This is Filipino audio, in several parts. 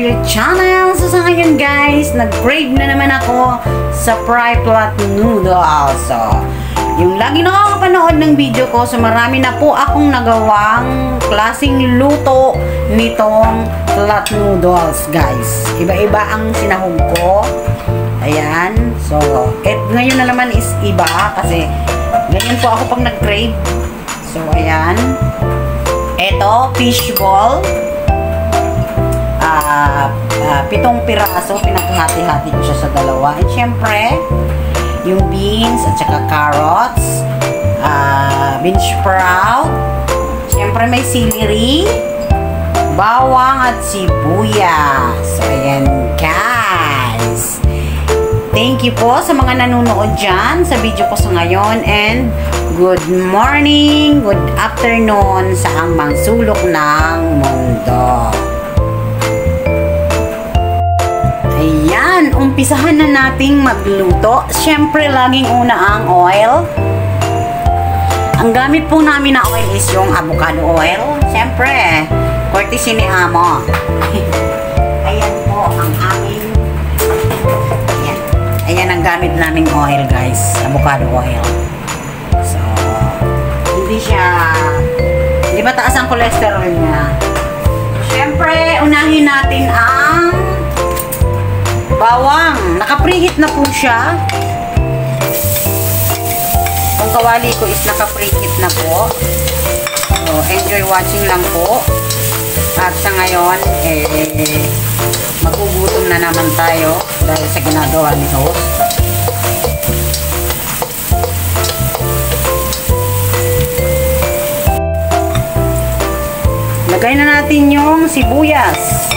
Aurelio Channel. So sa ngayon guys, nag-crave na naman ako sa fry flat noodles. So, yung lagi nakakapanood ng video ko, so marami na po akong nagawang klaseng luto nitong flat noodles guys. Iba-iba ang sinahog ko. Ayan. So, ngayon na naman is iba kasi ganyan po ako pag nag-crave. So, ayan. Ito, fish ball. 7 piraso. Pinaghati-hati ko siya sa dalawa. At syempre, yung beans at saka carrots. Bean sprout. Syempre, may celery, bawang at sibuyas. So, ayan guys. Thank you po sa mga nanonood dyan sa video ko sa ngayon. And good morning, good afternoon sa ang sulok ng mundo. Ayan, umpisahan na nating magluto. Siyempre, laging una ang oil. Ang gamit po namin na oil is yung avocado oil. Siyempre, courtesy ni Amo. Ayan po ang aming ayan ang gamit naming oil guys, avocado oil. So, hindi mataas ang cholesterol niya. Siyempre, unahin natin ang bawang. Naka-preheat na po siya. Kung kawali ko is naka-preheat na po. So, enjoy watching lang po. At sa ngayon, magugutom na naman tayo dahil sa ginagawa ni host. Lagay na natin yung sibuyas.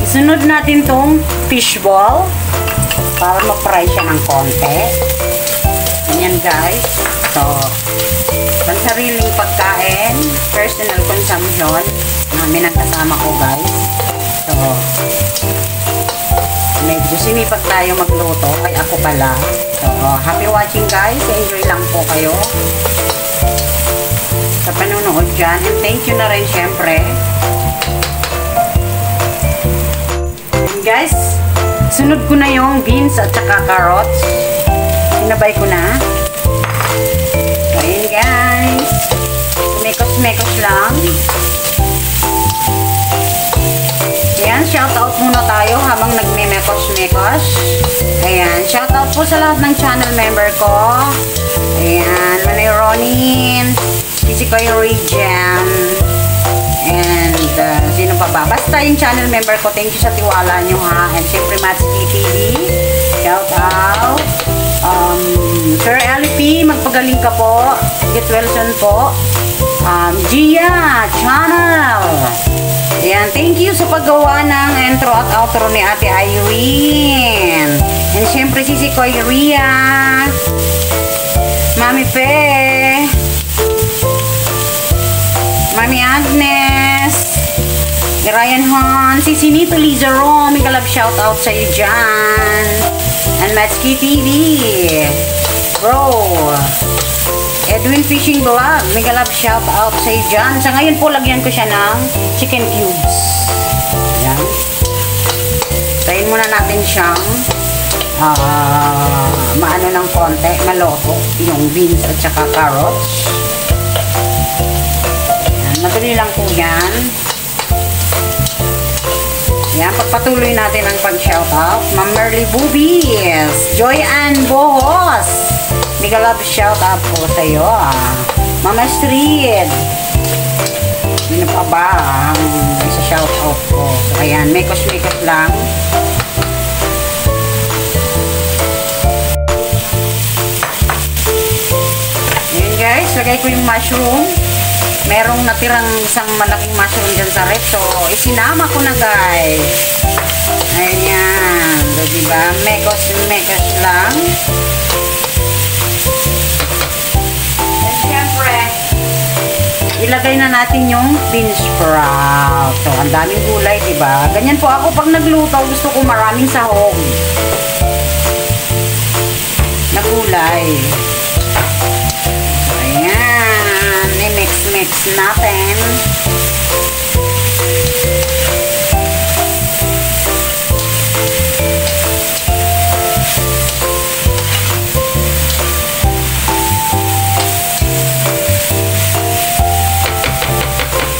Sunod natin tong fish ball para ma-fry siya ng konti. Ganyan guys. So, pansariling pagkain, personal consumption namin ang kasama ko guys. So, medyo sinipag tayo magluto kay ako pala. So, happy watching guys. Enjoy lang po kayo sa panonood dyan. And thank you na rin syempre. Guys, sunod ko na yung beans at saka carrots. Sinabay ko na. So, ayan guys. Mekos-mekos lang. Ayan, shoutout muna tayo habang nagme-mekos-mekos. Ayan, shoutout po sa lahat ng channel member ko. Ayan, Manay Ronin, Sisikoy Region, and sino pa ba? Basta yung channel member ko, thank you sa tiwala nyo ha. And syempre Matsuki TV, shout out. Sir LP, magpagaling ka po. Get well soon po. Gia Channel, ayan, thank you sa paggawa ng intro at outro ni Ate Irene. And syempre Sisikoy Ria, Mami Pe, Mami Agnes, Ryan Han, si Sinito Lizaro, may kalab shoutout sa iyo dyan. And Matsuki TV, bro, Edwin Fishing Vlog, may kalab shoutout sa iyo dyan. Sa ngayon po, lagyan ko siya ng chicken cubes. Ayan. Tayin muna natin siyang maano ng konti, maloto, yung beans at saka carrots. Madali lang po yan. Yan, pagpatuloy natin ang pag-shoutout. Ma'am Merly Boobies, Joy Ann Bohos, mega love shoutout po sa iyo. Mama Street, ano pa ba ang isa shoutout ko? So, ayan, mekos-mekos lang. Ayan guys, lagay ko yung mushroom. Merong natirang isang malaking mushroom dyan sa rep. So, isinama ko na guys. Ayan. So, diba? Mekos-mekos lang. And syempre, ilagay na natin yung bean sprout. So, ang daming gulay, diba? Ganyan po ako pag nagluto. Gusto ko maraming sahog na gulay. So, ayan. I-mix-mix natin.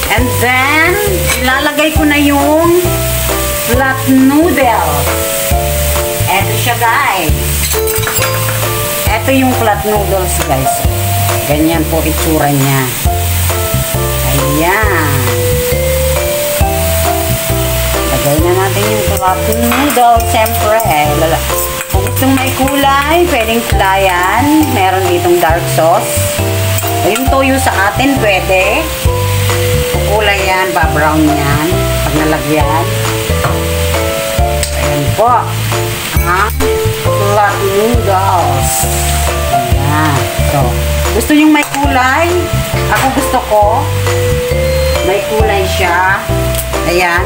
And then, ilalagay ko na yung flat noodles. Eto siya, guys. Eto yung flat noodles, guys. Ganyan po itsura niya. Ayan. Lagay na natin yung flat noodles. Siyempre, kung itong may kulay, pwedeng kulayan. Meron ditong dark sauce. Yung toyo sa atin, pwede. Kulay yan, pa-brown yan. Pag nalagyan. Ayan po. Ang flat noodles. Ayan. So, gusto yung may kulay? Ako gusto ko. May kulay siya. Ayan.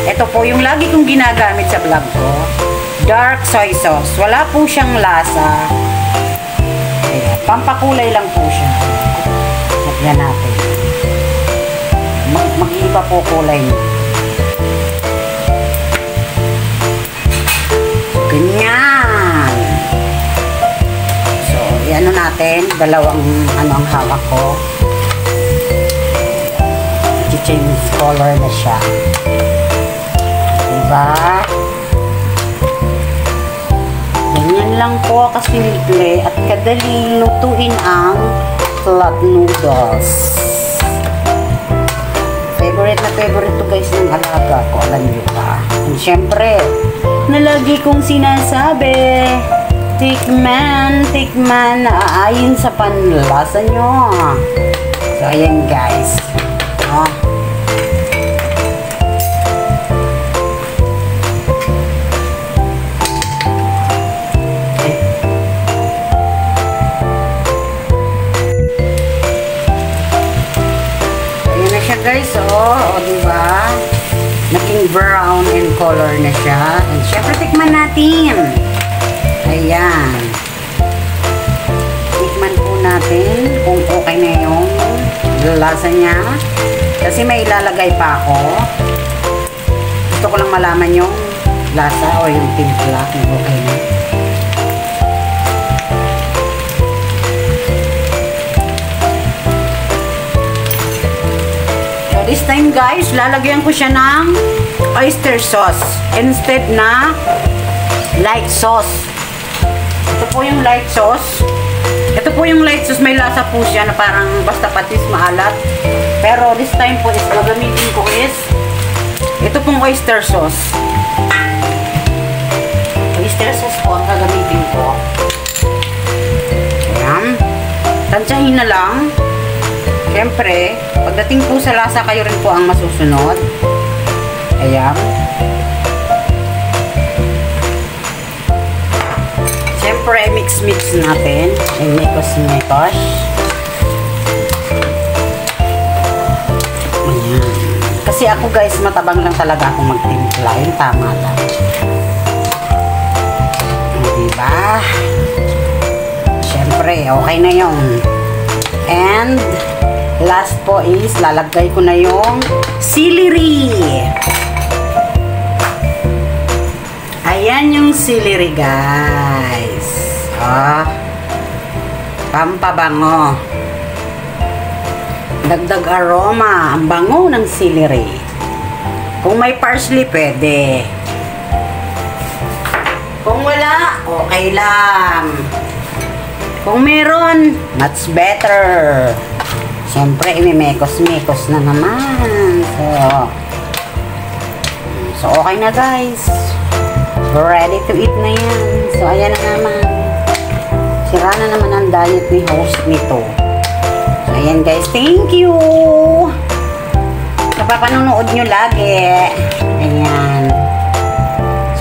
Ito po yung lagi kong ginagamit sa vlog ko. Dark soy sauce. Wala po siyang lasa. Ayan. Pampakulay lang po siya. Lagyan natin. Mag-iba po kulay niya. Ganyan. So, i-ano natin. Dalawang ang hawak ko. I-change color na siya. Diba? Ganyan lang po kasimple at kadali lutuin ang flat noodles. Favorite to guys ng alaga ko. Alam nyo ba? And syempre, na lagi kong sinasabi, tikman, ayon sa panlasa nyo. So, ayan guys. Oh. Guys, diba? Naging brown in color na siya. And syempre, tikman natin. Ayan. Tikman po natin kung okay na yung lasa niya. Kasi may ilalagay pa ako. Gusto ko lang malaman yung lasa o yung timpla kung okay na. This time guys, lalagyan ko siya ng oyster sauce instead na light sauce. Ito po yung light sauce. Ito po yung light sauce, may lasa po siya na parang basta patis maalat. Pero this time po is gagamitin ko is ito pong oyster sauce. Oyster sauce po ang gagamitin ko. Ayan. Tansyahin na lang. Siyempre, pagdating po sa lasa, kayo rin po ang masusunod. Ayan. Siyempre, mix-mix natin. Mekos-mekos. Ayan. Kasi ako guys, matabang lang talaga akong magtimpla. Yung tama lang. Diba? Siyempre, okay na yun. And last po is, lalagay ko na yung celery. Ayan yung celery, guys. Pampabango. Dagdag aroma. Ang bango ng celery. Kung may parsley, pwede. Kung wala, okay lang. Kung meron, much better. Siyempre, imimekos-mekos na naman. So, okay na guys. Ready to eat na yan. So, ayan na naman. Sira na naman ang diet ni host nito. So, ayan guys. Thank you. Napapanonood nyo lagi. Ayan.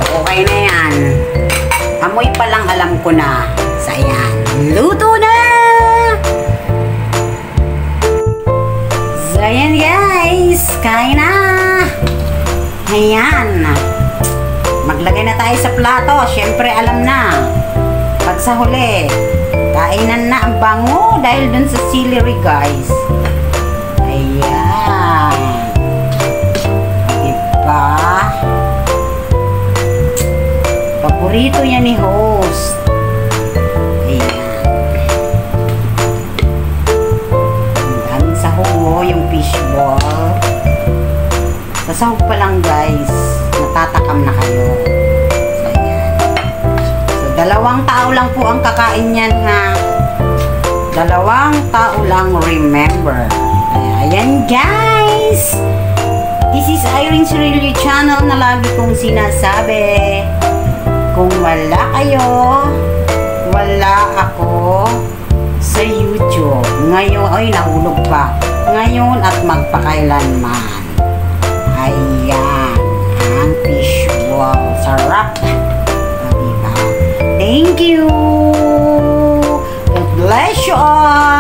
So, okay na yan. Amoy pa lang alam ko na. So, ayan. Luto na! Ayan. Maglagay na tayo sa plato. Siyempre, alam na. Pag sa huli, kainan na ang bango dahil dun sa celery, guys. Ayan. Diba? Paborito yan ni host. Ayan. Ang daming sahog mo, yung fishball. Sa sahog pa lang, guys, natatakam na kayo. So, ayan. So, 2 tao lang po ang kakain yan, ha. 2 tao lang, remember. Ayan, guys. This is Irene Cirillo channel na lagi kong sinasabi. Kung wala kayo, wala ako sa YouTube. Ngayon, ay, nahulog pa. Ngayon at magpakailanman. Ayan, ang fishball. Sarap. Diba? Thank you. God bless you all.